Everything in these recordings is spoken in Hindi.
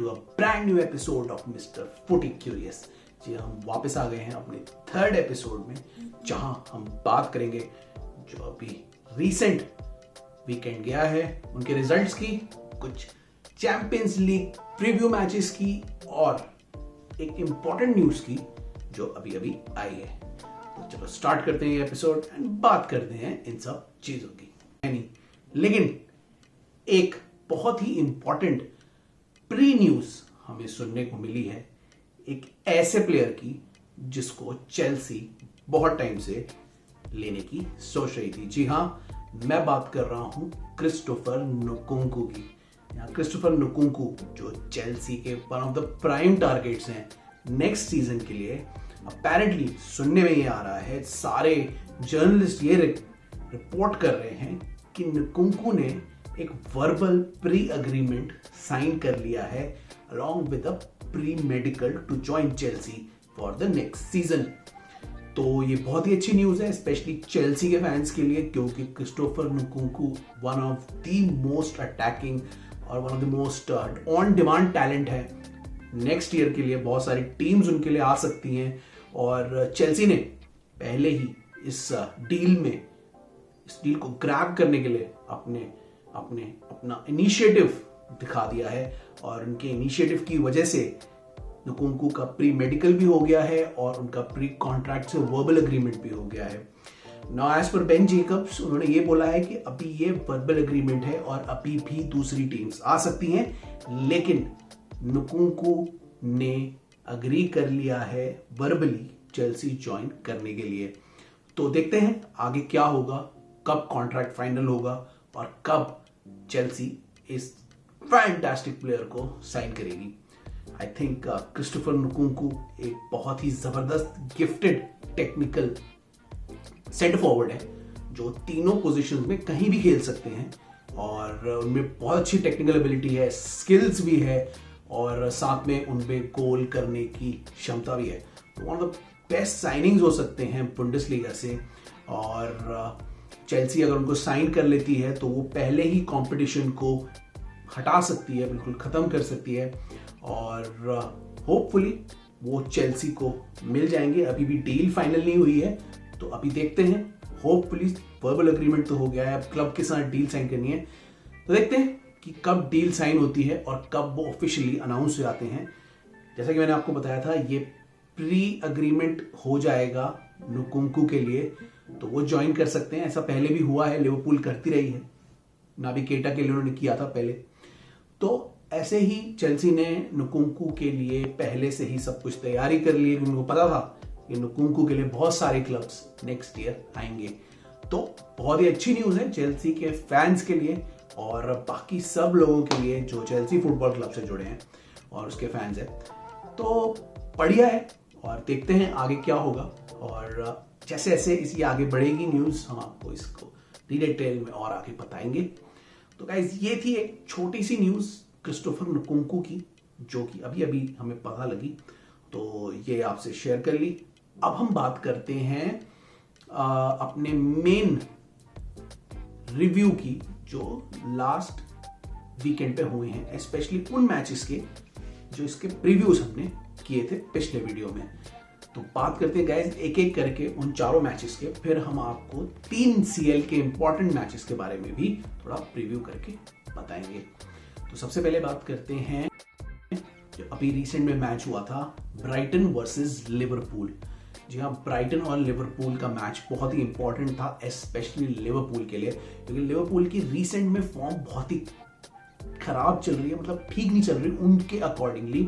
to a brand new episode of Mr. Footy Curious। जी हम वापस आ गए हैं अपने थर्ड एपिसोड में, जहां हम बात करेंगे जो अभी रीसेंट वीकेंड गया है उनके रिजल्ट्स की, कुछ चैंपियंस लीग प्रीव्यू मैचेस की और एक इंपॉर्टेंट न्यूज की जो अभी अभी आई है। तो चलो स्टार्ट करते हैं ये एपिसोड एंड बात करते हैं इन सब चीजों की। नहीं, लेकिन एक बहुत ही इंपॉर्टेंट प्री न्यूज हमें सुनने को मिली है एक ऐसे प्लेयर की जिसको चेल्सी बहुत टाइम से लेने की सोच रही थी। जी हां, मैं बात कर रहा हूं क्रिस्टोफर नुकुंकू की। क्रिस्टोफर नुकुंकू जो चेल्सी के one of the prime targets हैं नेक्स्ट सीजन के लिए। अपेरेंटली सुनने में ये आ रहा है, सारे जर्नलिस्ट ये रिपोर्ट कर रहे हैं कि नुकुंकू ने एक वर्बल प्री अग्रीमेंट साइन कर लिया है along with a pre medical to join Chelsea for the next season. तो ये बहुत ही अच्छी न्यूज है स्पेशली चेल्सी के फैंस के लिए, क्योंकि Christopher Nkunku one of the most attacking और one of the most on demand talent है। नेक्स्ट ईयर के लिए बहुत सारी टीम्स उनके लिए आ सकती हैं और चेल्सी ने पहले ही इस डील को ग्रैब करने के लिए अपना इनिशिएटिव दिखा दिया है और उनके इनिशिएटिव की वजह से नुकुंकू का प्री मेडिकल भी हो गया है और उनका प्री कॉन्ट्रैक्ट से वर्बल एग्रीमेंट भी हो गया है। Now as per Ben Jacobs, उन्होंने ये बोला है कि अभी ये वर्बल एग्रीमेंट है और अभी भी दूसरी टीम्स आ सकती हैं, लेकिन नुकुंकू ने अग्री कर लिया है वर्बली चेल्सी ज्वाइन करने के लिए। तो देखते हैं आगे क्या होगा, कब कॉन्ट्रैक्ट फाइनल होगा और कब चेल्सी इस फैंटास्टिक प्लेयर को साइन करेगी। आई थिंक क्रिस्टोफर नुकुंकू एक बहुत ही जबरदस्त गिफ्टेड टेक्निकल सेंटर फॉरवर्ड है जो तीनों पोजीशंस में कहीं भी खेल सकते हैं और उनमें बहुत अच्छी टेक्निकल एबिलिटी है, स्किल्स भी है और साथ में उनमें गोल करने की क्षमता भी है। तो one of the best signings हो सकते हैं बुंडेसलीगा से और चेल्सी अगर उनको साइन कर लेती है तो वो पहले ही कंपटीशन को हटा सकती है, बिल्कुल खत्म कर सकती है और होपफुली वो चेल्सी को मिल जाएंगे। अभी भी डील फाइनल नहीं हुई है तो अभी देखते हैं। होपफुली वर्बल एग्रीमेंट तो हो गया है, अब क्लब के साथ डील साइन करनी है, तो देखते हैं कि कब डील साइन होती है और कब वो ऑफिशियली अनाउंस हो जाते हैं। जैसा कि मैंने आपको बताया था, ये प्री अग्रीमेंट हो जाएगा नुकुंकू के लिए तो वो ज्वाइन कर सकते हैं। ऐसा पहले भी हुआ है, लिवरपूल करती रही है, नाबी केटा के लिए उन्होंने किया था पहले। तो ऐसे ही चेल्सी ने नुकुंकू के लिए पहले से ही सब कुछ तैयारी कर ली, उनको पता था कि नुकुंकू के लिए बहुत सारे क्लब्स नेक्स्ट ईयर आएंगे। तो बहुत ही अच्छी न्यूज है चेल्सी के फैंस के लिए और बाकी सब लोगों के लिए जो चेल्सी फुटबॉल क्लब से जुड़े हैं और उसके फैंस हैं। तो बढ़िया है और देखते हैं आगे क्या होगा और जैसे जैसे इसकी आगे बढ़ेगी न्यूज हम आपको इसको डिटेल में और आगे बताएंगे। तो गाइस, ये थी एक छोटी सी न्यूज क्रिस्टोफर नुकुंकू की जो कि अभी अभी हमें पता लगी, तो ये आपसे शेयर कर ली। अब हम बात करते हैं अपने मेन रिव्यू की जो लास्ट वीकेंड पे हुए हैं, स्पेशली उन मैचेस के जो इसके प्रीव्यूज हमने किए थे पिछले वीडियो में। तो बात करते हैं गाइस एक एक करके उन चारों मैचेस के, फिर हम आपको 3 सीएल के इंपॉर्टेंट मैचेस के बारे में भी थोड़ा प्रीव्यू करके बताएंगे। तो सबसे पहले बात करते हैं जो अभी रिसेंट में मैच हुआ था ब्राइटन वर्सेस लिवरपूल। जी हाँ, ब्राइटन और लिवरपूल का मैच बहुत ही इंपॉर्टेंट था, स्पेशली लिवरपूल के लिए, क्योंकि लिवरपूल की रिसेंट में फॉर्म बहुत ही खराब चल रही है, मतलब ठीक नहीं चल रही उनके अकॉर्डिंगली।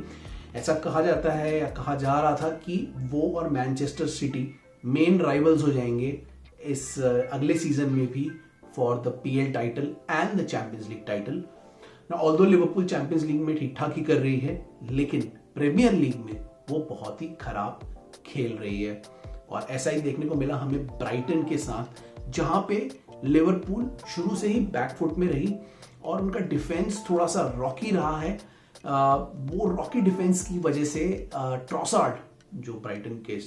ऐसा कहा जाता है या कहा जा रहा था कि वो और मैनचेस्टर सिटी मेन राइवल्स हो जाएंगे इस अगले सीजन में भी for the PL title and the champions league title. Although Liverpool champions league में ठीक ठाक ही कर रही है, लेकिन प्रीमियर लीग में वो बहुत ही खराब खेल रही है और ऐसा ही देखने को मिला हमें ब्राइटन के साथ, जहां पे लिवरपूल शुरू से ही बैकफुट में रही और उनका डिफेंस थोड़ा सा रॉकी रहा है। वो रॉकी डिफेंस की वजह से ट्रॉसार्ड जो ब्राइटन के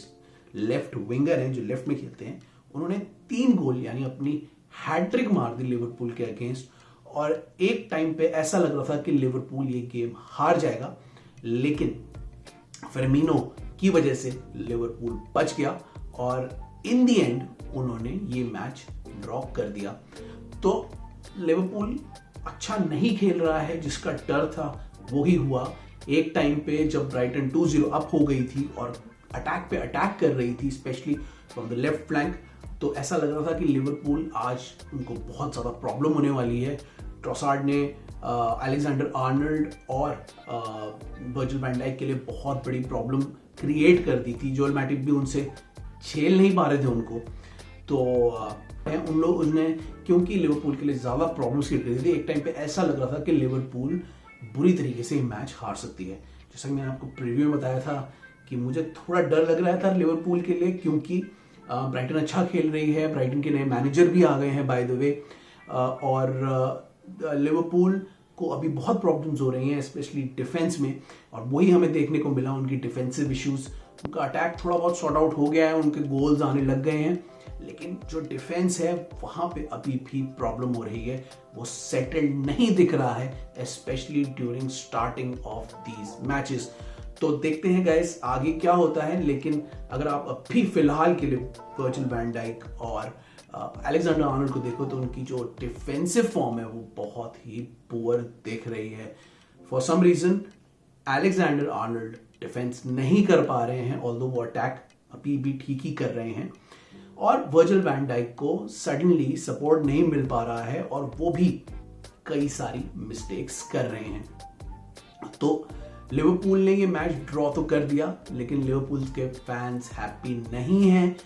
लेफ्ट विंगर हैं, जो लेफ्ट में खेलते हैं, उन्होंने 3 गोल यानी अपनी हैट्रिक मार दी लिवरपूल के अगेंस्ट और एक टाइम पे ऐसा लग रहा था कि लिवरपूल ये गेम हार जाएगा, लेकिन फर्मिनो की वजह से लिवरपूल बच गया और इन दी एंड उन्होंने ये मैच ड्रॉ कर दिया। तो लिवरपूल अच्छा नहीं खेल रहा है, जिसका डर था वो ही हुआ। एक टाइम पे जब ब्राइटन 2-0 अप हो गई थी और अटैक पे अटैक कर रही थी, specially from the left flank, तो ऐसा लग रहा था कि लिवरपूल आज उनको बहुत ज़्यादा प्रॉब्लम होने वाली है। ट्रोसार्ड ने अलेक्जेंडर आर्नल्ड और वर्जिल वैन डाइक के लिए बहुत बड़ी प्रॉब्लम क्रिएट कर दी थी। जोएल मैटिप भी उनसे झेल नहीं पा रहे थे उनको। तो उन लोग उसने, क्योंकि लिवरपूल के लिए ज़्यादा प्रॉब्लम्स क्रिएट कर दी थी, एक टाइम पे ऐसा लग रहा था कि लिवरपूल बुरी तरीके से मैच हार सकती है। जैसा कि मैंने आपको प्रीव्यू में बताया था कि मुझे थोड़ा डर लग रहा था लिवरपूल के लिए, क्योंकि ब्राइटन अच्छा खेल रही है, ब्राइटन के नए मैनेजर भी आ गए हैं बाय द वे, और लिवरपूल को अभी बहुत प्रॉब्लम्स हो रही हैं स्पेशली डिफेंस में, और वही हमें देखने को मिला। उनकी डिफेंसिव इश्यूज, उनका अटैक थोड़ा बहुत सॉर्ट आउट हो गया है, उनके गोल्स आने लग गए हैं, लेकिन जो डिफेंस है वहां पे अभी भी प्रॉब्लम हो रही है, वो सेटल्ड नहीं दिख रहा है, specially during starting of these matches. तो देखते हैं गाइस आगे क्या होता है, लेकिन अगर आप अभी फिलहाल के लिए वर्जिल वैन डाइक और अलेक्जेंडर आर्नल्ड को देखो तो उनकी जो डिफेंसिव फॉर्म है वो बहुत ही पुअर दिख रही है। For some reason Alexander Arnold defence नहीं कर पा रहे हैं, ऑल्दो वो अटैक अभी भी ठीक ही कर रहे हैं, और वर्जिल वैन डाइक को सडनली सपोर्ट नहीं मिल पा रहा है और वो भी कई सारी मिस्टेक्स कर रहे हैं। तो लिवरपूल ने ये मैच ड्रॉ तो कर दिया, लेकिन लिवरपूल के फैंस हैप्पी नहीं हैं,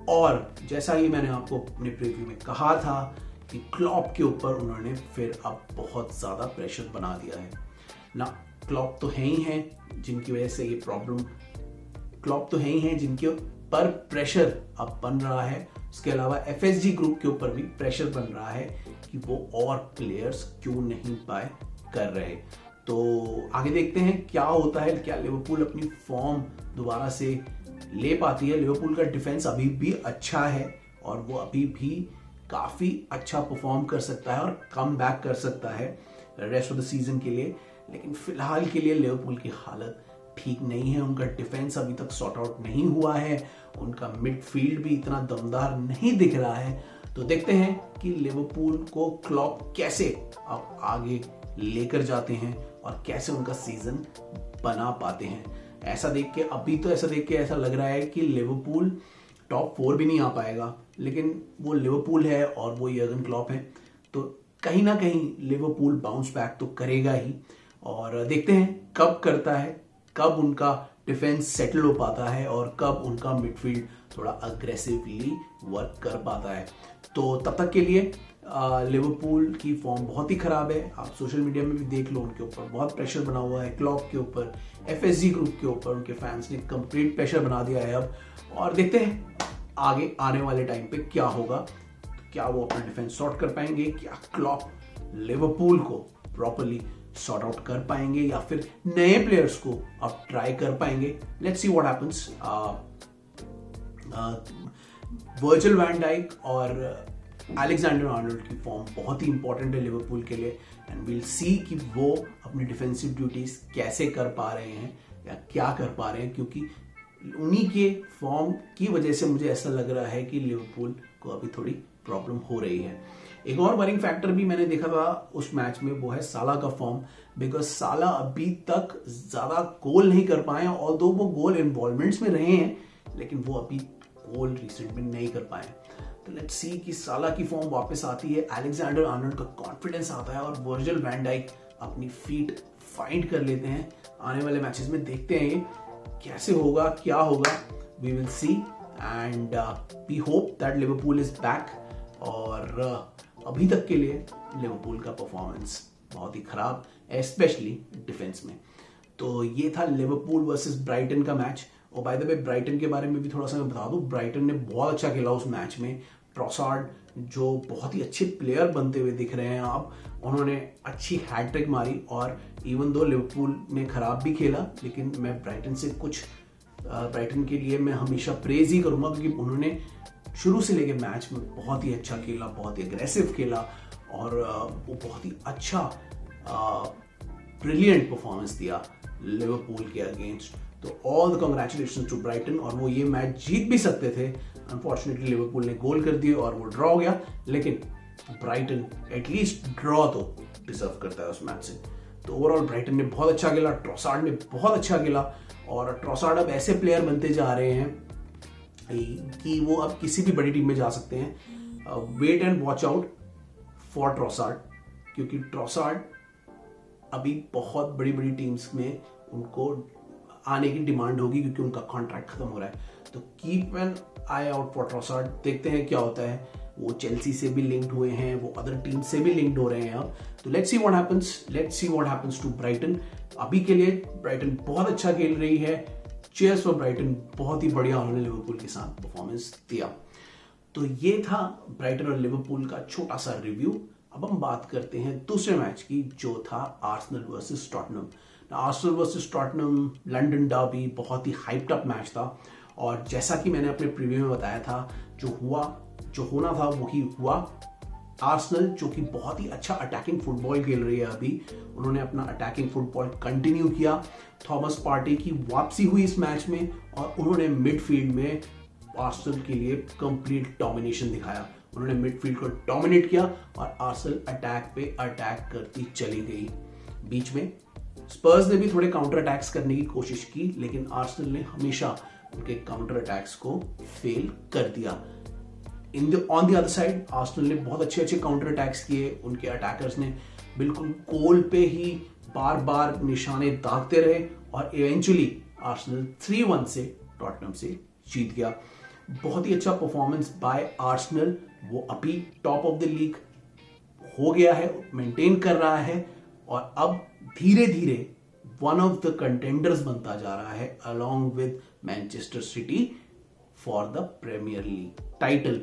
और जैसा ही मैंने आपको अपने प्रीव्यू में कहा था कि क्लॉप के ऊपर उन्होंने फिर अब बहुत ज्यादा प्रेशर बना दिया है ना। क्लॉप तो है ही हैं जिनकी वजह से ये प्रॉब्लम, क्लॉप तो है ही हैं जिनके पर प्रेशर अब बन रहा है। उसके अलावा एफएसजी ग्रुप के ऊपर भी प्रेशर बन रहा है कि वो और प्लेयर्स क्यों नहीं बाय कर रहे। तो आगे देखते हैं क्या होता है, क्या लिवरपूल अपनी फॉर्म दोबारा से ले पाती है। लिवरपूल का डिफेंस अभी भी अच्छा है और वो अभी भी काफी अच्छा परफॉर्म कर सकता है और कम बैक कर सकता है रेस्ट ऑफ द सीजन के लिए, लेकिन फिलहाल के लिए लिवरपूल की हालत ठीक नहीं है। उनका डिफेंस अभी तक सॉर्ट आउट नहीं हुआ है, उनका मिडफील्ड भी इतना दमदार नहीं दिख रहा है। तो देखते हैं कि लिवरपूल को क्लॉप कैसे अब आगे लेकर जाते हैं और कैसे उनका सीजन बना पाते हैं। ऐसा देख के ऐसा लग रहा है कि लिवरपूल टॉप 4 भी नहीं आ पाएगा, लेकिन वो लिवरपूल है और वो यर्गन क्लॉप है, तो कहीं ना कहीं लिवरपूल बाउंस बैक तो करेगा ही, और देखते हैं कब करता है, कब उनका डिफेंस सेटल हो पाता है और कब उनका मिडफील्ड थोड़ा अग्रेसिवली वर्क कर पाता है। तो तब तक के लिए लिवरपूल की फॉर्म बहुत ही खराब है। आप सोशल मीडिया में भी देख लो, उनके ऊपर बहुत प्रेशर बना हुआ है, क्लॉप के ऊपर, एफएसजी ग्रुप के ऊपर उनके फैंस ने कंप्लीट प्रेशर बना दिया है अब, और देखते हैं आगे आने वाले टाइम पे क्या होगा। क्या वो अपना डिफेंस सॉर्ट कर पाएंगे, क्या क्लॉप लिवरपूल को प्रॉपर्ली सॉर्ट आउट कर पाएंगे, या फिर नए प्लेयर्स को अब ट्राई कर पाएंगे। Let's see what happens. Virgil van Dijk और अलेक्जेंडर आर्नल्ड की फॉर्म बहुत ही इंपॉर्टेंट है लिवरपूल के लिए, एंड विल सी कि वो अपनी डिफेंसिव ड्यूटीज कैसे कर पा रहे हैं या क्या कर पा रहे हैं, क्योंकि उन्हीं के फॉर्म की वजह से मुझे ऐसा लग रहा है कि लिवरपूल को अभी थोड़ी प्रॉब्लम हो रही है। एक और वरिंग फैक्टर भी मैंने देखा था उस मैच में, वो है साला का फॉर्म, बिकॉज साला अभी तक ज्यादा गोल नहीं कर पाए, ऑल्दो वो गोल इन्वॉल्वमेंट्स में रहे हैं, लेकिन वो अभी गोल रिसेंट में नहीं कर पाए। तो लेट्स सी कि साला की फॉर्म वापस आती है, अलेक्जेंडर आर्नल्ड का कॉन्फिडेंस आता है और वर्जिल वैन डाइक अपनी फीट फाइंड कर लेते हैं। आने वाले मैचेस में देखते हैं ये कैसे होगा, क्या होगा, we will see, and we hope that Liverpool is back. और अभी तक के लिए लिवरपूल का परफॉर्मेंस बहुत ही खराब, स्पेशली डिफेंस में। तो ये था लिवरपूल वर्सेस ब्राइटन का मैच। और बाय द वे ब्राइटन के बारे में भी थोड़ा सा मैं बता दूं, ब्राइटन ने बहुत अच्छा खेला उस मैच में। ट्रोसार्ड जो बहुत ही अच्छे प्लेयर बनते हुए दिख रहे हैं आप, उन्होंने अच्छी हैट्रिक मारी, और इवन दो लिवरपूल ने खराब भी खेला, लेकिन मैं ब्राइटन के लिए मैं हमेशा प्रेज ही करूंगा, क्योंकि उन्होंने शुरू से लेकर मैच में बहुत ही अच्छा खेला, बहुत ही अग्रेसिव खेला, और वो बहुत ही अच्छा ब्रिलियंट परफॉर्मेंस दिया लिवरपूल के अगेंस्ट। तो all the congratulation to Brighton, और वो ये मैच जीत भी सकते थे, अनफॉर्चुनेटली लिवरपूल ने गोल कर दिए और वो ड्रॉ हो गया, लेकिन ब्राइटन एटलीस्ट ड्रॉ तो डिजर्व करता है उस मैच से। तो ओवरऑल ब्राइटन ने बहुत अच्छा खेला, ट्रोसार्ड ने बहुत अच्छा खेला, और ट्रोसार्ड अब ऐसे प्लेयर बनते जा रहे हैं कि वो अब किसी भी बड़ी टीम में जा सकते हैं। Wait and watch out for Trossard, क्योंकि ट्रोसार्ड अभी बहुत बड़ी बड़ी टीम्स में उनको आने की डिमांड होगी, क्योंकि उनका कॉन्ट्रैक्ट खत्म हो रहा है। तो keep an I out for Trossard, देखते हैं क्या होता है। वो चेल्सी से भी लिंक्ड हुए हैं, वो अदर टीम से भी लिंक्ड हो रहे हैं अब। तो let's see what happens to Brighton. अभी के लिए ब्राइटन बहुत अच्छा खेल रही है, चीयर्स फॉर ब्राइटन, बहुत ही बढ़िया उन्होंने लिवरपूल के साथ परफॉर्मेंस दिया। तो ये था ब्राइटन और लिवरपूल का छोटा सा रिव्यू। अब हम बात करते हैं दूसरे मैच की, जो था Arsenal versus Tottenham. Arsenal versus Tottenham London derby, बहुत ही हाइप्ड अप मैच था, और जैसा कि मैंने अपने प्रीव्यू में बताया था, जो होना था वही हुआ। आर्सेनल, जो कि बहुत ही अच्छा अटैकिंग फुटबॉल खेल रही है अभी, उन्होंने अपना अटैकिंग फुटबॉल कंटिन्यू किया। थॉमस पार्टी की वापसी हुई इस मैच में, और उन्होंने मिडफील्ड में आर्सेनल के लिए कंप्लीट डोमिनेशन दिखाया। उन्होंने मिडफील्ड को डोमिनेट किया और आर्सेनल अटैक पे अटैक करती चली गई। बीच में स्पर्स ने भी थोड़े काउंटर अटैक्स करने की कोशिश की, लेकिन आर्सेनल ने हमेशा उनके काउंटर अटैक्स को फेल कर दिया। On the other side Arsenal ने बहुत अच्छे काउंटर अटैक्स किए। उनके अटैकर्स ने बिल्कुल गोल पे ही बार बार निशाने दागते रहे, और इवेंचुअली आर्सेनल 3-1 से टॉटनम से जीत गया। बहुत ही अच्छा परफॉर्मेंस बाय आर्सेनल। वो अभी टॉप ऑफ द लीग हो गया है, मेंटेन कर रहा है, और अब धीरे धीरे वन ऑफ द कंटेंडर्स बनता जा रहा है along with Manchester City for the Premier League title.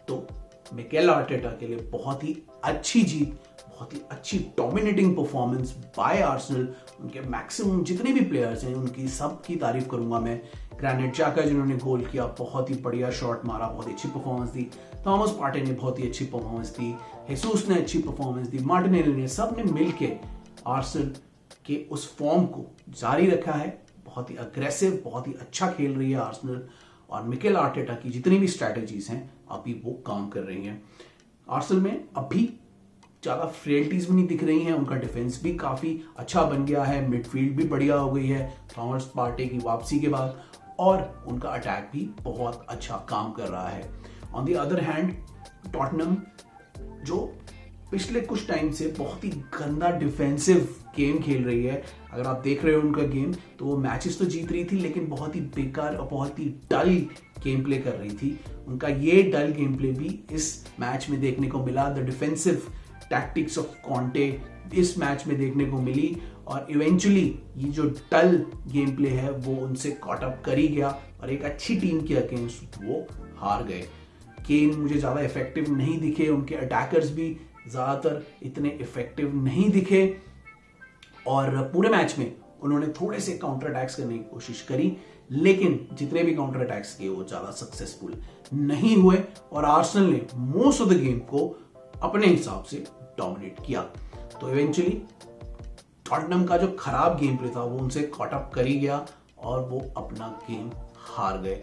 तो मिकेल आर्टेटा के लिए बहुत ही अच्छी जीत, बहुत ही अच्छी डोमिनेटिंग परफॉर्मेंस बाय आर्सेनल। उनके मैक्सिमम जितने भी प्लेयर्स हैं उनकी सबकी तारीफ करूंगा मैं। ग्रैनिट जाका जिन्होंने गोल किया, बहुत ही बढ़िया शॉट मारा, बहुत अच्छी परफॉर्मेंस दी। थॉमस पार्टे ने बहुत ही अच्छी परफॉर्मेंस दी, हेसूस ने अच्छी परफॉर्मेंस दी, मार्टिनेली ने, सब ने मिलके आर्सेनल के उस फॉर्म को जारी रखा है। बहुत ही अग्रेसिव, बहुत ही अच्छा खेल रही है आर्सेनल, और मिकेल आर्टेटा की जितनी भी स्ट्रैटेजीज हैं अभी वो काम कर रही हैं। आर्सेनल में अभी ज्यादा फ्रेलिटीज भी नहीं दिख रही हैं, उनका डिफेंस भी काफी अच्छा बन गया है, मिडफील्ड भी बढ़िया हो गई है थॉमस पार्टे की वापसी के बाद, और उनका अटैक भी बहुत अच्छा काम कर रहा है। On the other hand Tottenham, जो पिछले कुछ टाइम से बहुत ही गंदा डिफेंसिव गेम खेल रही है, अगर आप देख रहे हो उनका गेम, तो वो मैचेस तो जीत रही थी, लेकिन बहुत ही बेकार और बहुत ही डल गेम प्ले कर रही थी। उनका ये डल गेम प्ले भी इस मैच में देखने को मिला। The defensive tactics of Conte इस मैच में देखने को मिली, और इवेंचुअली ये जो डल गेम प्ले है वो उनसे कॉट अप कर ही गया, और एक अच्छी टीम के अगेंस्ट वो हार गए। केन मुझे ज्यादा इफेक्टिव नहीं दिखे, उनके अटैकर्स भी ज्यादातर इतने इफेक्टिव नहीं दिखे, और पूरे मैच में उन्होंने थोड़े से काउंटर अटैक्स करने की कोशिश करी, लेकिन जितने भी काउंटर अटैक्स किए वो ज्यादा सक्सेसफुल नहीं हुए, और आर्सेनल ने मोस्ट ऑफ द गेम को अपने हिसाब से डोमिनेट किया। तो इवेंचुअली टॉटनम का जो खराब गेम प्ले था वो उनसे कॉट अप कर ही गया, और वो अपना गेम हार गए।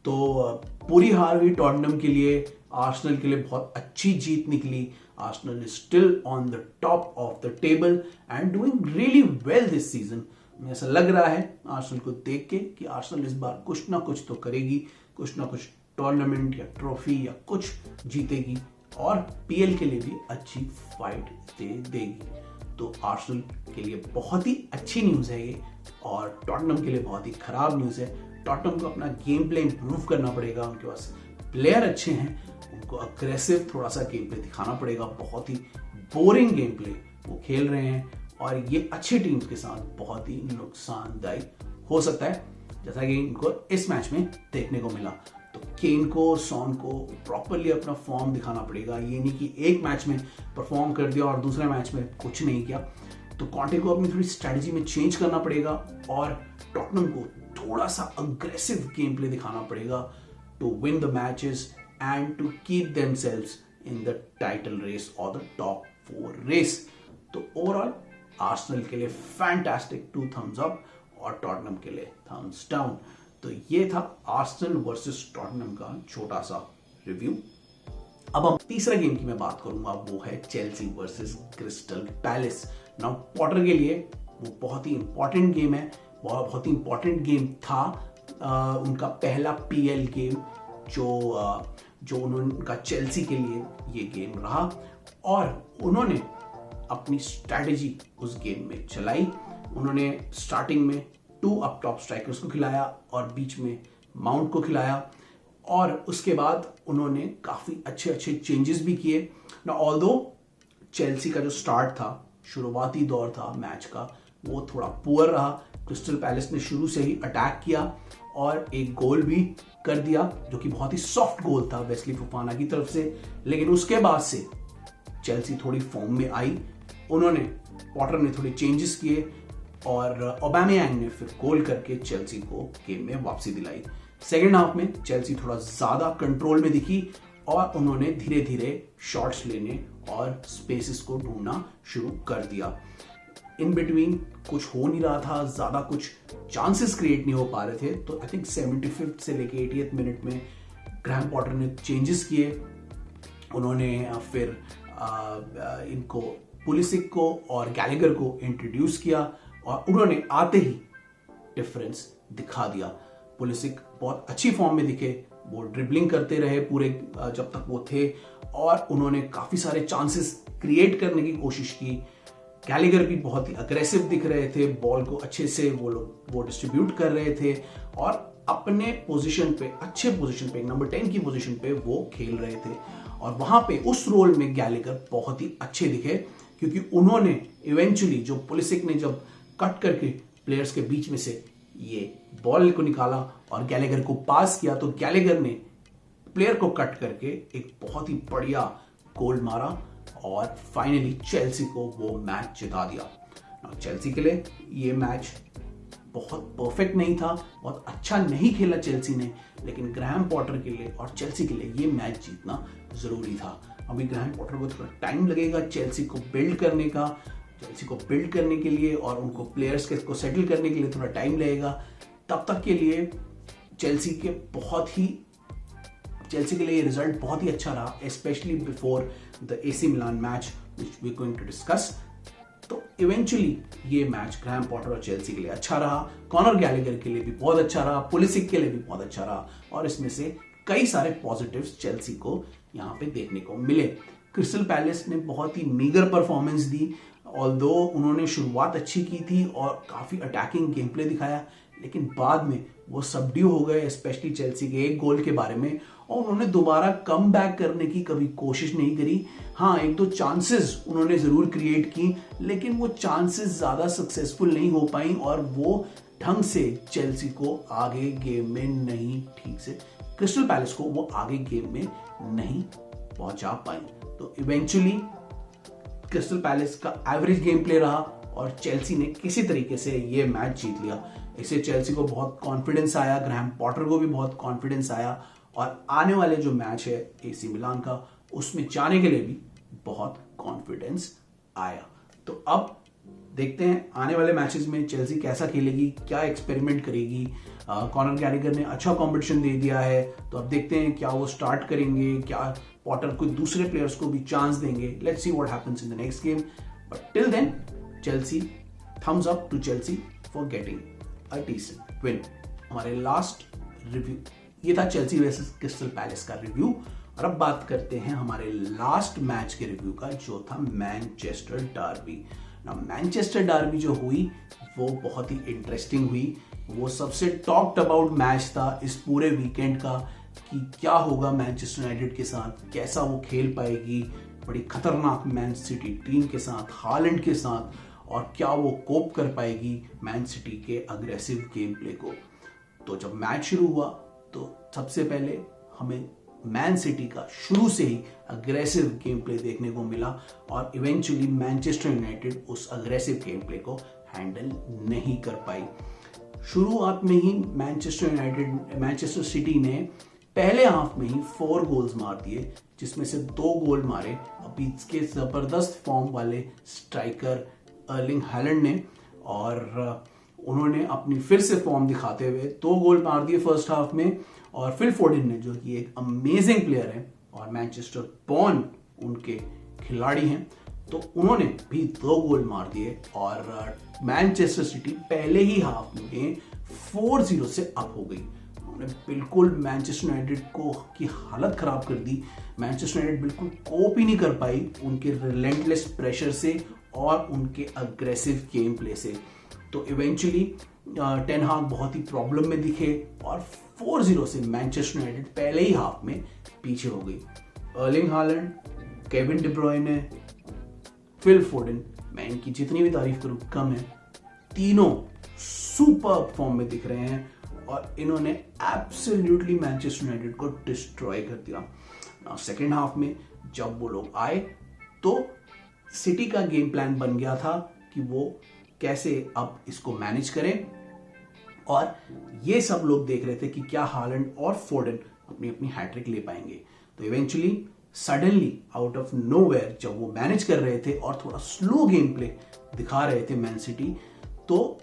तो पूरी हार हुई टॉटनम के लिए, आर्सेनल के लिए बहुत अच्छी जीत निकली। Arsenal is still on the top of the table and doing really well this season. मुझे ऐसा लग रहा है आर्सेनल को देख के कि आर्सेनल इस बार कुछ ना कुछ तो करेगी, कुछ ना कुछ टूर्नामेंट या ट्रॉफी या कुछ जीतेगी, और पीएल के लिए भी अच्छी फाइट दे देगी। तो आर्सेनल के लिए बहुत ही अच्छी न्यूज है ये, और टॉटनम के लिए बहुत ही खराब न्यूज है। टॉटनम को अपना गेम प्ले इंप्रूव करना पड़ेगा, उनके पास प्लेयर अच्छे हैं, उनको अग्रेसिव थोड़ा सा गेम प्ले दिखाना पड़ेगा। बहुत ही बोरिंग गेम प्ले वो खेल रहे हैं, और ये अच्छी टीम्स के साथ बहुत ही नुकसानदायी हो सकता है, जैसा कि इनको इस मैच में देखने को मिला। तो केन को, सॉन को प्रॉपरली अपना फॉर्म दिखाना पड़ेगा। ये नहीं कि एक मैच में परफॉर्म कर दिया और दूसरे मैच में कुछ नहीं किया। तो कॉन्टे को अपनी थोड़ी स्ट्रैटेजी में चेंज करना पड़ेगा, और टॉटनम को थोड़ा सा अग्रेसिव गेम प्ले दिखाना पड़ेगा to win the matches and to keep themselves in the title race और द टॉप 4 रेस। तो ओवरऑल आर्सेनल के लिए फैंटास्टिक 2 थम्स अप और टॉटनहम के लिए थम्स डाउन। तो ये था आर्सेनल वर्सेस टॉटनहम का छोटा सा रिव्यू। अब हम तीसरा गेम की मैं बात करूंगा, वो है Chelsea versus Crystal palace. Now Potter के लिए वो बहुत ही इंपॉर्टेंट गेम है, बहुत ही इंपॉर्टेंट गेम था। उनका पहला पीएल गेम जो उनका चेल्सी के लिए ये गेम रहा और उन्होंने अपनी स्ट्रैटेजी उस गेम में चलाई। उन्होंने स्टार्टिंग में 2 अप टॉप स्ट्राइकर्स को खिलाया और बीच में माउंट को खिलाया और उसके बाद उन्होंने काफी अच्छे चेंजेस भी किए ना। ऑल्दो चेल्सी का जो स्टार्ट था, शुरुआती दौर था मैच का, वो थोड़ा पुअर रहा। क्रिस्टल पैलेस ने शुरू से ही अटैक किया और एक गोल भी कर दिया जो कि बहुत ही सॉफ्ट गोल था वेस्ली फोफाना की तरफ से। लेकिन उसके बाद से चेल्सी थोड़ी फॉर्म में आई, पॉटर ने थोड़े चेंजेस किए और ओबामेयांग ने फिर गोल करके चेल्सी को गेम में वापसी दिलाई। सेकेंड हाफ में चेल्सी थोड़ा ज्यादा कंट्रोल में दिखी और उन्होंने धीरे धीरे शॉट्स लेने और स्पेसेस को ढूंढना शुरू कर दिया। इन बिटवीन कुछ हो नहीं रहा था, ज्यादा कुछ चांसेस क्रिएट नहीं हो पा रहे थे। तो आई थिंक 75th से लेके 80th मिनट में ग्रैहम पॉटर ने चेंजेस किए। उन्होंने फिर इनको पुलिसिक को और गैलेगर को इंट्रोड्यूस किया और उन्होंने आते ही डिफरेंस दिखा दिया। पुलिसिक बहुत अच्छी फॉर्म में दिखे, वो ड्रिबलिंग करते रहे पूरे जब तक वो थे और उन्होंने काफी सारे चांसेस क्रिएट करने की कोशिश की। गैलेगर भी बहुत ही अग्रेसिव दिख रहे थे, बॉल को अच्छे से वो डिस्ट्रीब्यूट कर रहे थे और अपने पोजीशन पे, अच्छे पोजीशन पे, नंबर 10 की पोजीशन पे वो खेल रहे थे। और वहां पे उस रोल में गैलेगर बहुत ही अच्छे दिखे क्योंकि उन्होंने इवेंचुअली जो पुलिसिक ने जब कट करके प्लेयर्स के बीच में से ये बॉल को निकाला और गैलेगर को पास किया तो गैलेगर ने प्लेयर को कट करके एक बहुत ही बढ़िया गोल मारा और फाइनली चेल्सी को वो मैच जिता दिया। चेल्सी के लिए ये मैच बहुत परफेक्ट नहीं था, बहुत अच्छा नहीं खेला चेल्सी ने, लेकिन ग्रैहम पॉटर के लिए और चेल्सी के लिए ये मैच जीतना जरूरी था। अभी ग्रैहम पॉटर को थोड़ा टाइम लगेगा चेल्सी को बिल्ड करने के लिए और उनको प्लेयर्स को सेटल करने के लिए थोड़ा टाइम लगेगा। तब तक के लिए चेल्सी के लिए रिजल्ट बहुत ही अच्छा रहा, specially before the AC Milan match which we are going to discuss. तो इवेंचुअली ये मैच ग्रैहम पॉटर और चेल्सी के लिए अच्छा रहा, कॉनर गैलेगर के लिए भी बहुत अच्छा रहा, पुलिसिक के लिए भी बहुत अच्छा रहा और इसमें से कई सारे पॉजिटिव्स चेल्सी को यहाँ पे देखने को मिले। क्रिस्टल पैलेस ने बहुत ही मीगर परफॉर्मेंस दी, ऑल्दो उन्होंने शुरुआत अच्छी की थी और काफी अटैकिंग गेम प्ले दिखाया, लेकिन बाद में वो सबड्यू हो गए, स्पेशली चेल्सी के एक गोल के बारे में, और उन्होंने दोबारा कम बैक करने की कभी कोशिश नहीं करी। हाँ, 1-2 चांसेस उन्होंने जरूर क्रिएट की, लेकिन वो चांसेस ज्यादा सक्सेसफुल नहीं हो पाई और वो ढंग से चेल्सी को आगे गेम में नहीं, ठीक से क्रिस्टल पैलेस को वो आगे गेम में नहीं पहुंचा पाई। तो इवेंचुअली क्रिस्टल पैलेस का एवरेज गेम प्ले रहा और चेल्सी ने किसी तरीके से ये मैच जीत लिया। इससे चेल्सी को बहुत कॉन्फिडेंस आया, ग्रैहम पॉटर को भी बहुत कॉन्फिडेंस आया और आने वाले जो मैच है एसी मिलान का, उसमें जाने के लिए भी बहुत कॉन्फिडेंस आया। तो अब देखते हैं आने वाले मैचेस में चेल्सी कैसा खेलेगी, क्या एक्सपेरिमेंट करेगी। कॉनर गैलेगर ने अच्छा कॉम्पिटिशन दे दिया है, तो अब देखते हैं क्या वो स्टार्ट करेंगे, क्या पॉटर को दूसरे प्लेयर्स को भी चांस देंगे। Let's see what happens in the next game, but till then Chelsea, thumbs up to Chelsea for getting a decent win. हमारे लास्ट रिव्यू ये था चेल्सी वर्सेस क्रिस्टल पैलेस का रिव्यू, और अब बात करते हैं हमारे लास्ट मैच के रिव्यू का, जो था मैनचेस्टर डर्बी। ना मैनचेस्टर डर्बी जो हुई वो बहुत ही इंटरेस्टिंग हुई। वो सबसे टॉक्ड अबाउट मैच था इस पूरे वीकेंड का कि क्या होगा मैनचेस्टर यूनाइटेड के साथ, कैसा वो खेल पाएगी बड़ी खतरनाक मैन सिटी टीम के साथ, हालैंड के साथ, और क्या वो कोप कर पाएगी मैन सिटी के अग्रेसिव गेम प्ले को। तो जब मैच शुरू हुआ तो सबसे पहले हमें मैन सिटी का शुरू से ही अग्रेसिव गेम प्ले देखने को मिला और इवेंचुअली मैनचेस्टर यूनाइटेड उस अग्रेसिव गेम प्ले को हैंडल नहीं कर पाई। शुरुआत में ही मैनचेस्टर सिटी ने पहले हाफ में ही 4 गोल्स मार दिए, जिसमें से 2 गोल मारे अभी इसके जबरदस्त फॉर्म वाले स्ट्राइकर अर्लिंग हालैंड ने, और उन्होंने अपनी फिर से फॉर्म दिखाते हुए 2 गोल मार दिए फर्स्ट हाफ में। और फिल फोडेन ने, जो कि एक अमेजिंग प्लेयर है और मैनचेस्टर बॉर्न उनके खिलाड़ी हैं, तो उन्होंने भी 2 गोल मार दिए और मैनचेस्टर सिटी पहले ही हाफ में 4-0 से अप हो गई। उन्होंने बिल्कुल मैनचेस्टर यूनाइटेड को की हालत खराब कर दी। मैनचेस्टर यूनाइटेड बिल्कुल कोप ही नहीं कर पाई उनके रिलेंटलेस प्रेशर से और उनके अग्रेसिव गेम प्ले से। तो इवेंचुअली टेन हाग बहुत ही प्रॉब्लम में दिखे और 4-0 से मैनचेस्टर यूनाइटेड पहले ही हाफ में पीछे हो गई। Erling Haaland, Kevin De ब्रुयने, Phil Foden, मैं इनकी जितनी भी तारीफ करूं कम है, तीनों सुपर फॉर्म में दिख रहे हैं और इन्होंने एब्सोल्युटली मैनचेस्टर यूनाइटेड को डिस्ट्रॉय कर दिया। सेकेंड हाफ में जब वो लोग आए तो सिटी का गेम प्लान बन गया था कि वो कैसे अब इसको मैनेज करें, और ये सब लोग देख रहे थे कि क्या हालैंड और फोडेन अपनी अपनी हैट्रिक ले पाएंगे। तो eventually suddenly out of nowhere जब वो मैनेज कर रहे थे और थोड़ा स्लो गेम प्ले दिखा रहे थे मैन सिटी, तो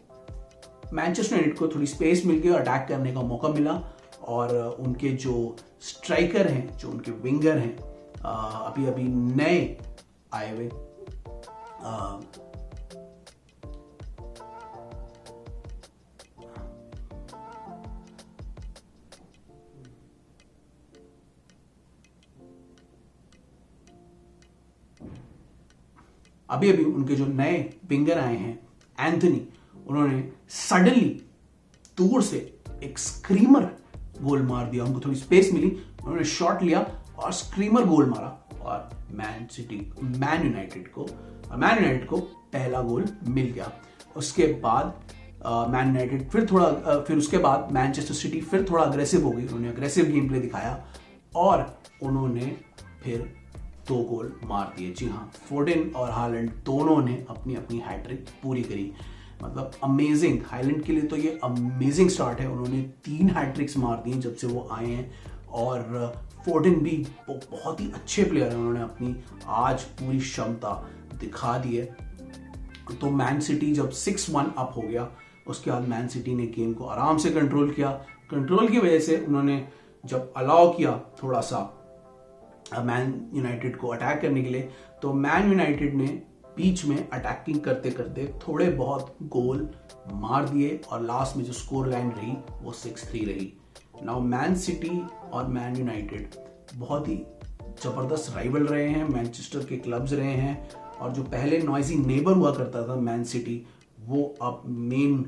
मैनचेस्टर यूनाइटेड को थोड़ी स्पेस मिल गई, अटैक करने का मौका मिला। और उनके जो स्ट्राइकर हैं, जो उनके विंगर हैं, अभी अभी नए आए हुए अभी उनके जो नए विंगर आए हैं एंथनी, उन्होंने सडनली दूर से एक स्क्रीमर गोल मार दिया। उनको थोड़ी स्पेस मिली, उन्होंने शॉट लिया और स्क्रीमर गोल मारा और मैन यूनाइटेड को पहला गोल मिल गया। उसके बाद मैन यूनाइटेड फिर उसके बाद मैनचेस्टर सिटी फिर थोड़ा अग्रेसिव हो गई। उन्होंने अग्रेसिव गेम प्ले दिखाया और उन्होंने फिर 2 गोल मार दिए। जी हाँ, फोडेन और हालैंड दोनों ने अपनी अपनी हैट्रिक पूरी करी। मतलब अमेजिंग, हालैंड के लिए तो ये अमेजिंग स्टार्ट है। उन्होंने 3 हैट्रिक्स मार दी जब से वो आए हैं, और फोडेन भी बहुत ही अच्छे प्लेयर हैं, उन्होंने अपनी आज पूरी क्षमता दिखा दी है। तो मैन सिटी जब 6-1 अप हो गया, उसके बाद मैन सिटी ने गेम को आराम से कंट्रोल किया। कंट्रोल की वजह से उन्होंने जब अलाउ किया थोड़ा सा मैन यूनाइटेड को अटैक करने के लिए, तो मैन यूनाइटेड ने बीच में अटैकिंग करते करते थोड़े बहुत गोल मार दिए और लास्ट में जो स्कोर लाइन रही वो 6-3 रही। नाउ मैन सिटी और मैन यूनाइटेड बहुत ही जबरदस्त राइवल रहे हैं, मैनचेस्टर के क्लब्स रहे हैं, और जो पहले नॉइजी नेबर हुआ करता था मैन सिटी, वो अब मेन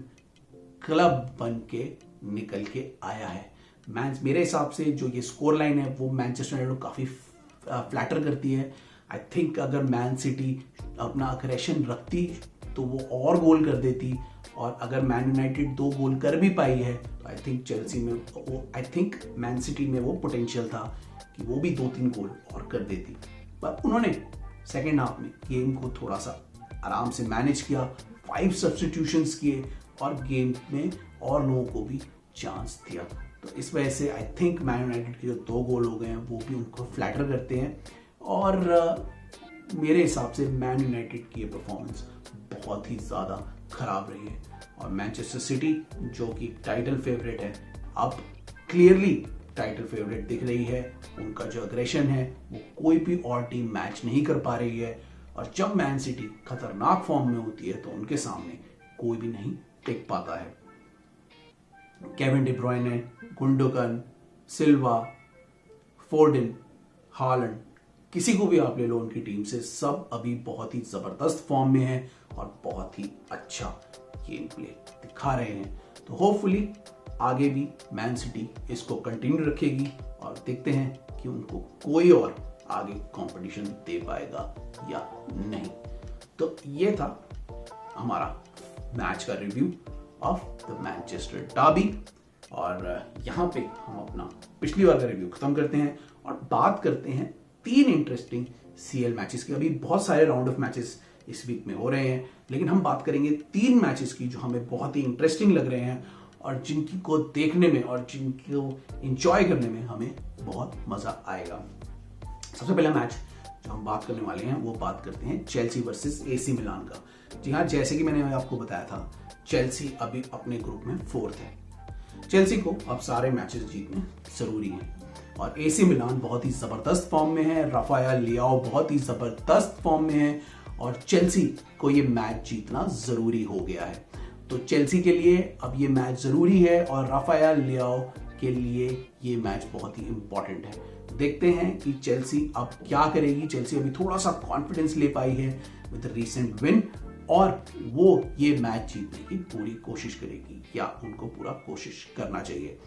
क्लब बन के निकल के आया है। मेरे हिसाब से जो ये स्कोर लाइन है वो मैनचेस्टर यूनाइटेड को काफी फ्लैटर करती है। आई थिंक अगर मैन सिटी अपना अग्रेशन रखती तो वो और गोल कर देती, और अगर मैन यूनाइटेड 2 गोल कर भी पाई है तो आई थिंक मैन सिटी में वो पोटेंशियल था कि वो भी 2-3 गोल और कर देती। पर उन्होंने सेकेंड हाफ में गेम को थोड़ा सा आराम से मैनेज किया, 5 सब्स्टिट्यूशंस किए और गेम में और लोगों को भी चांस दिया। तो इस वजह से आई थिंक मैन यूनाइटेड के जो 2 गोल हो गए हैं वो भी उनको फ्लैटर करते हैं, और मेरे हिसाब से मैन यूनाइटेड की ये परफॉर्मेंस बहुत ही ज़्यादा खराब रही है। और मैनचेस्टर सिटी जो कि टाइटल फेवरेट है, अब क्लियरली टाइटल फेवरेट दिख रही है। उनका जो अग्रेशन है वो कोई भी और टीम मैच नहीं कर पा रही है, और जब मैन सिटी खतरनाक फॉर्म में होती है तो उनके सामने कोई भी नहीं टिक पाता है। केविन डी ब्रुयने, गुंडोगन, सिल्वा, फोडेन, हालैंड, किसी को भी आप ले लो उनकी टीम से, सब अभी बहुत ही जबरदस्त फॉर्म में है और बहुत ही अच्छा गेम प्ले दिखा रहे हैं। तो होपफुली आगे भी मैन सिटी इसको कंटिन्यू रखेगी और देखते हैं कि उनको कोई और आगे कंपटीशन दे पाएगा या नहीं। तो ये था हमारा मैच का review of the Manchester derby, और यहाँ पे हम अपना पिछली बार का रिव्यू खत्म करते हैं और बात करते हैं 3 इंटरेस्टिंग सीएल मैचेस की। अभी बहुत सारे राउंड ऑफ मैचेस इस वीक में हो रहे हैं, लेकिन हम बात करेंगे 3 मैचेस की जो हमें बहुत ही इंटरेस्टिंग लग रहे हैं और जिनकी को देखने में और जिनको एंजॉय करने में हमें बहुत मजा आएगा। सबसे पहला मैच जो हम बात करने वाले हैं वो बात करते हैं चेल्सी वर्सेस एसी मिलान का। जी हाँ, जैसे कि मैंने आपको बताया था, चेल्सी अभी अपने ग्रुप में 4th है। चेल्सी को अब सारे मैचेस जीतने जरूरी हैं और एसी मिलान बहुत ही जबरदस्त फॉर्म में है। राफाएल लियाओ बहुत ही जबरदस्त फॉर्म में है और चेल्सी को ये मैच जीतना जरूरी हो गया है। तो चेल्सी के लिए अब ये मैच जरूरी है और राफाएल लियाओ के लिए ये मैच बहुत ही इंपॉर्टेंट है। देखते हैं कि चेल्सी अब क्या करेगी। चेल्सी अभी थोड़ा सा कॉन्फिडेंस ले पाई है विद रीसेंट विन और वो ये मैच जीतने की पूरी कोशिश करेगी या उनको पूरा कोशिश करना चाहिए।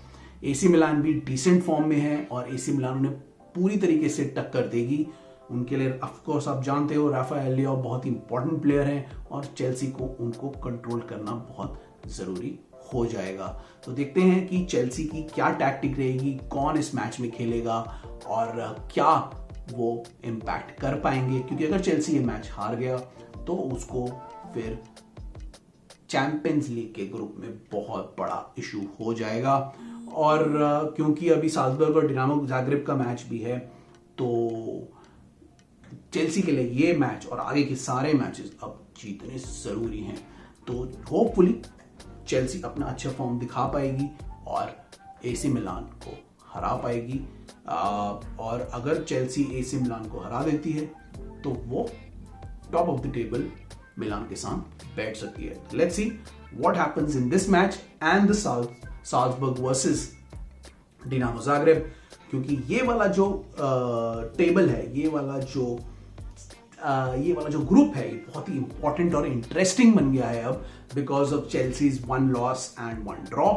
एसी मिलान भी डिसेंट फॉर्म में है और एसी मिलान उन्हें पूरी तरीके से टक्कर देगी। उनके लिए ऑफ कोर्स आप जानते हो राफाएल लियाओ बहुत ही इंपॉर्टेंट प्लेयर हैं और चेल्सी को उनको कंट्रोल करना बहुत जरूरी हो जाएगा। तो देखते हैं कि चेल्सी की क्या टैक्टिक रहेगी, कौन इस मैच में खेलेगा और क्या वो इम्पैक्ट कर पाएंगे, क्योंकि अगर चेल्सी ये मैच हार गया तो उसको फिर चैंपियंस लीग के ग्रुप में बहुत बड़ा इशू हो जाएगा। और क्योंकि अभी साल्जबर्ग और डिनामो ज़ाग्रेब का मैच भी है, तो चेल्सी के लिए ये मैच और आगे के सारे मैचेस अब जीतने जरूरी हैं। तो होपफुली चेल्सी अपना अच्छा फॉर्म दिखा पाएगी और एसी मिलान को हरा पाएगी। और अगर चेल्सी एसी मिलान को हरा देती है तो वो टॉप ऑफ द टेबल मिलान के साथ बैठ सकती है। Let's see what happens in this match and the Salzburg versus Dinamo Zagreb, क्योंकि ये वाला जो टेबल है, ये वाला जो ग्रुप है, ये बहुत ही इंपॉर्टेंट और इंटरेस्टिंग बन गया है अब because of Chelsea's 1 loss and 1 draw.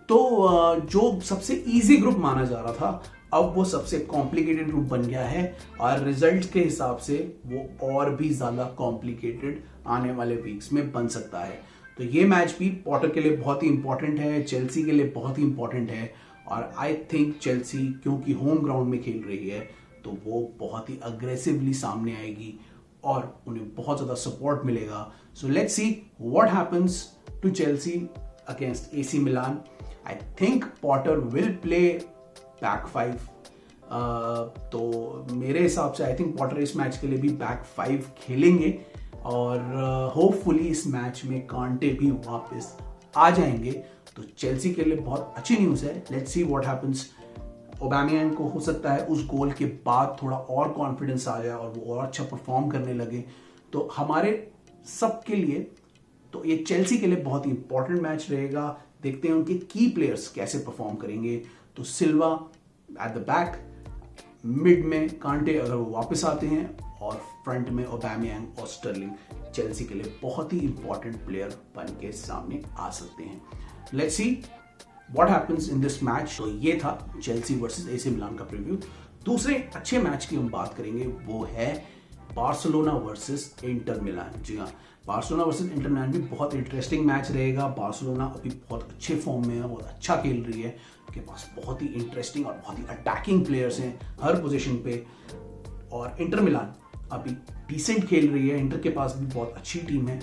तो जो सबसे इजी ग्रुप माना जा रहा था अब वो सबसे कॉम्प्लिकेटेड ग्रुप बन गया है और रिजल्ट के हिसाब से वो और भी ज्यादा कॉम्प्लिकेटेड आने वाले वीक्स में बन सकता है। तो ये मैच भी पॉटर के लिए बहुत ही इंपॉर्टेंट है, चेल्सी के लिए बहुत ही इंपॉर्टेंट है और आई थिंक चेल्सी क्योंकि होम ग्राउंड में खेल रही है तो वो बहुत ही अग्रेसिवली सामने आएगी और उन्हें बहुत ज्यादा सपोर्ट मिलेगा। So let's see what happens to Chelsea against AC Milan. I think Potter will play back 5। तो मेरे हिसाब से आई थिंक पॉटर इस मैच के लिए भी बैक 5 खेलेंगे और होपफुली इस मैच में कांटे भी वापस आ जाएंगे। तो चेल्सी के लिए बहुत अच्छी न्यूज़ है। Let's see what happens. Aubameyang को हो सकता है उस गोल के बाद थोड़ा और कॉन्फिडेंस आ जाए और वो और अच्छा परफॉर्म करने लगे। तो हमारे सब के लिए तो ये चेल्सी के लिए बहुत ही इंपॉर्टेंट मैच रहेगा। देखते हैं उनके की प्लेयर्स कैसे परफॉर्म करेंगे। तो सिल्वा एट द बैक, मिड में कांटे अगर वो वापस आते हैं और फ्रंट में ओबामेयांग और स्टर्लिंग चेल्सी के लिए बहुत ही इंपॉर्टेंट प्लेयर बन के सामने आ सकते हैं। Let's see what happens in this match. तो ये था चेल्सी वर्सेस एसी मिलान का प्रीव्यू। दूसरे अच्छे मैच की हम बात करेंगे वो है बार्सिलोना वर्सेस इंटर मिलान। जी हाँ, बार्सिलोना वर्सेस इंटर मिलान भी बहुत इंटरेस्टिंग मैच रहेगा। बार्सिलोना अभी बहुत अच्छे फॉर्म में है, बहुत अच्छा खेल रही है, उनके पास बहुत ही इंटरेस्टिंग और बहुत ही अटैकिंग प्लेयर्स हैं हर पोजीशन पे। और इंटर मिलान अभी डिसेंट खेल रही है, इंटर के पास भी बहुत अच्छी टीम है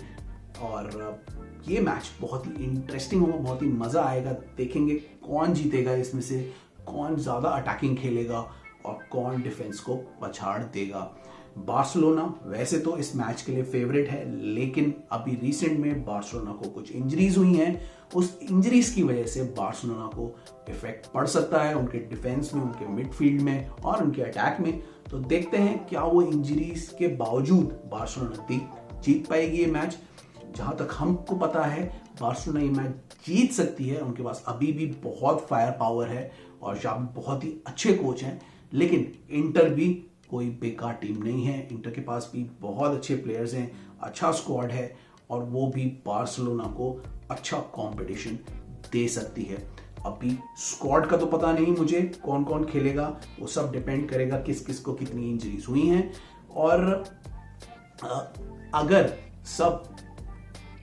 और ये मैच बहुत ही इंटरेस्टिंग होगा, बहुत ही मजा आएगा। देखेंगे कौन जीतेगा इसमें से, कौन ज्यादा अटैकिंग खेलेगा और कौन डिफेंस को पछाड़ देगा। बार्सिलोना वैसे तो इस मैच के लिए फेवरेट है, लेकिन अभी रिसेंट में बार्सिलोना को कुछ इंजरीज हुई हैं। उस इंजरीज की वजह से बार्सिलोना को इफेक्ट पड़ सकता है उनके डिफेंस में, उनके मिडफील्ड में और उनके अटैक में। तो देखते हैं क्या वो इंजरीज के बावजूद बार्सिलोना जीत पाएगी ये मैच। जहां तक हमको पता है बार्सिलोना ये मैच जीत सकती है। उनके पास अभी भी बहुत फायर पावर है और शायद बहुत ही अच्छे कोच हैं, लेकिन इंटर भी कोई बेकार टीम नहीं है। इंटर के पास भी बहुत अच्छे प्लेयर्स हैं, अच्छा स्क्वाड है और वो भी बार्सिलोना को अच्छा कंपटीशन दे सकती है। अभी स्क्वाड का तो पता नहीं मुझे कौन कौन खेलेगा, वो सब डिपेंड करेगा किस किस को कितनी इंजरीज हुई हैं। और अगर सब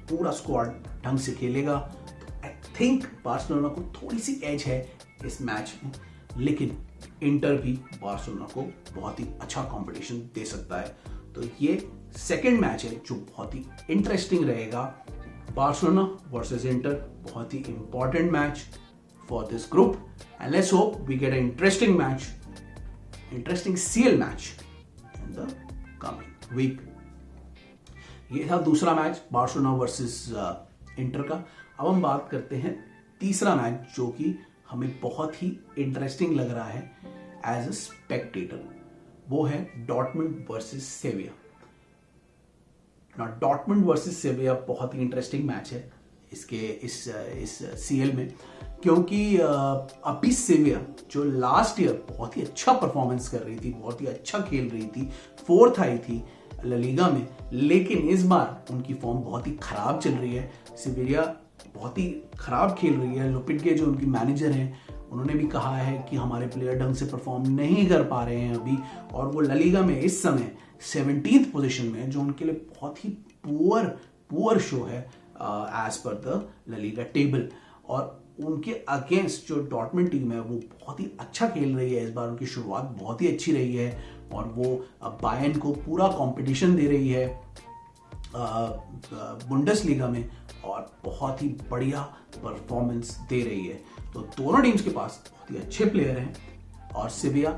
पूरा स्क्वाड ढंग से खेलेगा तो आई थिंक बार्सिलोना को थोड़ी सी एज है इस मैच में, लेकिन इंटर भी बार्सिलोना को बहुत ही अच्छा कंपटीशन दे सकता है। तो ये सेकंड मैच है जो बहुत ही इंटरेस्टिंग रहेगा। बार्सिलोना वर्सेस इंटर, बहुत ही important match for this group and let's hope we get a interesting CL match in the coming week. ये था दूसरा मैच बार्सिलोना वर्सेस इंटर का। अब हम बात करते हैं तीसरा मैच जो कि हमें बहुत ही इंटरेस्टिंग लग रहा है एज अ स्पेक्टेटर। वो है डॉर्टमुंड वर्सेस सेविया। डॉर्टमुंड वर्सेस सेविया बहुत ही इंटरेस्टिंग मैच है इस सीएल में, क्योंकि अभी सेविया जो लास्ट ईयर बहुत ही अच्छा परफॉर्मेंस कर रही थी, बहुत ही अच्छा खेल रही थी, 4th आई थी ला लीगा में, लेकिन इस बार उनकी फॉर्म बहुत ही खराब चल रही है। सेविया बहुत ही खराब खेल रही है। लोपेटेगी जो उनकी मैनेजर हैं, उन्होंने भी कहा है कि हमारे प्लेयर ढंग से परफॉर्म नहीं कर पा रहे हैं अभी, और वो ला लीगा में इस समय 17th पोजीशन में, जो उनके लिए बहुत ही पुअर शो है एज पर द ला लीगा टेबल। और उनके अगेंस्ट जो डॉर्टमुंड टीम है वो बहुत ही अच्छा खेल रही है। इस बार उनकी शुरुआत बहुत ही अच्छी रही है और वो बायर्न को पूरा कंपटीशन दे रही है बुंडेसलीगा में, और बहुत ही बढ़िया परफॉर्मेंस दे रही है। तो दोनों टीम्स के पास बहुत ही अच्छे प्लेयर हैं और सेविया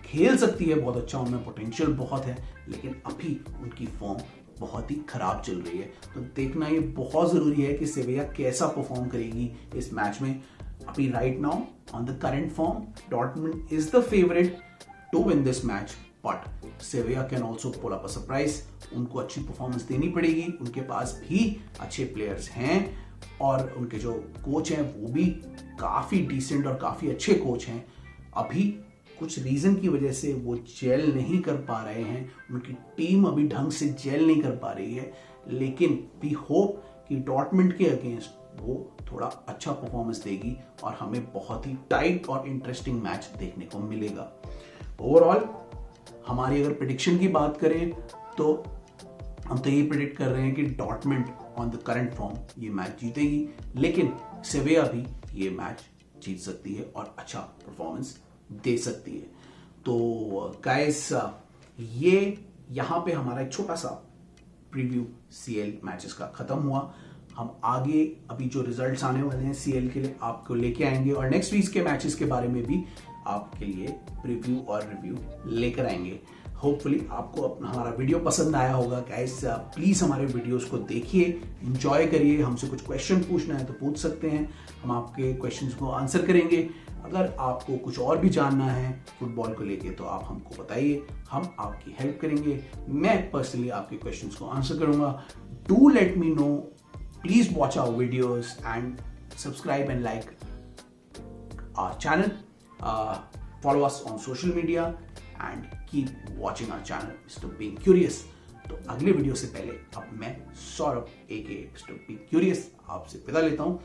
खेल सकती है बहुत अच्छा, उनमें पोटेंशियल बहुत है, लेकिन अभी उनकी फॉर्म बहुत ही खराब चल रही है। तो देखना ये बहुत जरूरी है कि सेविया कैसा परफॉर्म करेगी इस मैच में। अभी right now on the current form Dortmund is the favourite to win this match, but Sevilla can also pull up a surprise. उनको अच्छी परफॉर्मेंस देनी पड़ेगी, उनके पास भी अच्छे प्लेयर्स हैं और उनके जो कोच हैं वो भी काफी डिसेंट और काफी अच्छे कोच हैं। अभी कुछ रीजन की वजह से वो जेल नहीं कर पा रहे हैं, उनकी टीम अभी ढंग से जेल नहीं कर पा रही है, लेकिन वी होप कि डॉर्टमुंड के अगेंस्ट वो थोड़ा अच्छा परफॉर्मेंस देगी और हमें बहुत ही टाइट और इंटरेस्टिंग मैच देखने को मिलेगा। ओवरऑल हमारी अगर प्रेडिक्शन की बात करें तो हम तो यही प्रेडिक्ट कर रहे हैं कि Dortmund on the current form ये मैच जीतेगी, लेकिन सेविया भी ये मैच जीत सकती है और अच्छा परफॉर्मेंस दे सकती है। तो गाइस ये यहां पे हमारा एक छोटा सा प्रीव्यू सीएल मैचेस का खत्म हुआ। हम आगे अभी जो रिजल्ट्स आने वाले हैं सीएल के लिए आपको लेके आएंगे और नेक्स्ट वीक के मैचेस के बारे में भी आपके लिए प्रीव्यू और रिव्यू लेकर आएंगे। होपफुली आपको हमारा वीडियो पसंद आया होगा। गाइस प्लीज हमारे वीडियोस को देखिए, एंजॉय करिए। हमसे कुछ क्वेश्चन पूछना है तो पूछ सकते हैं, हम आपके क्वेश्चंस को आंसर करेंगे। अगर आपको कुछ और भी जानना है फुटबॉल को लेके तो आप हमको बताइए, हम आपकी हेल्प करेंगे। मैं पर्सनली आपके क्वेश्चंस को आंसर करूंगा। Do let me know, please watch our videos and subscribe and like our channel, follow us on social media and keep watching our channel Mr. Being Curious। तो अगले वीडियो से पहले अब मैं Saurabh AK Mr. Being Curious आपसे विदा लेता हूं।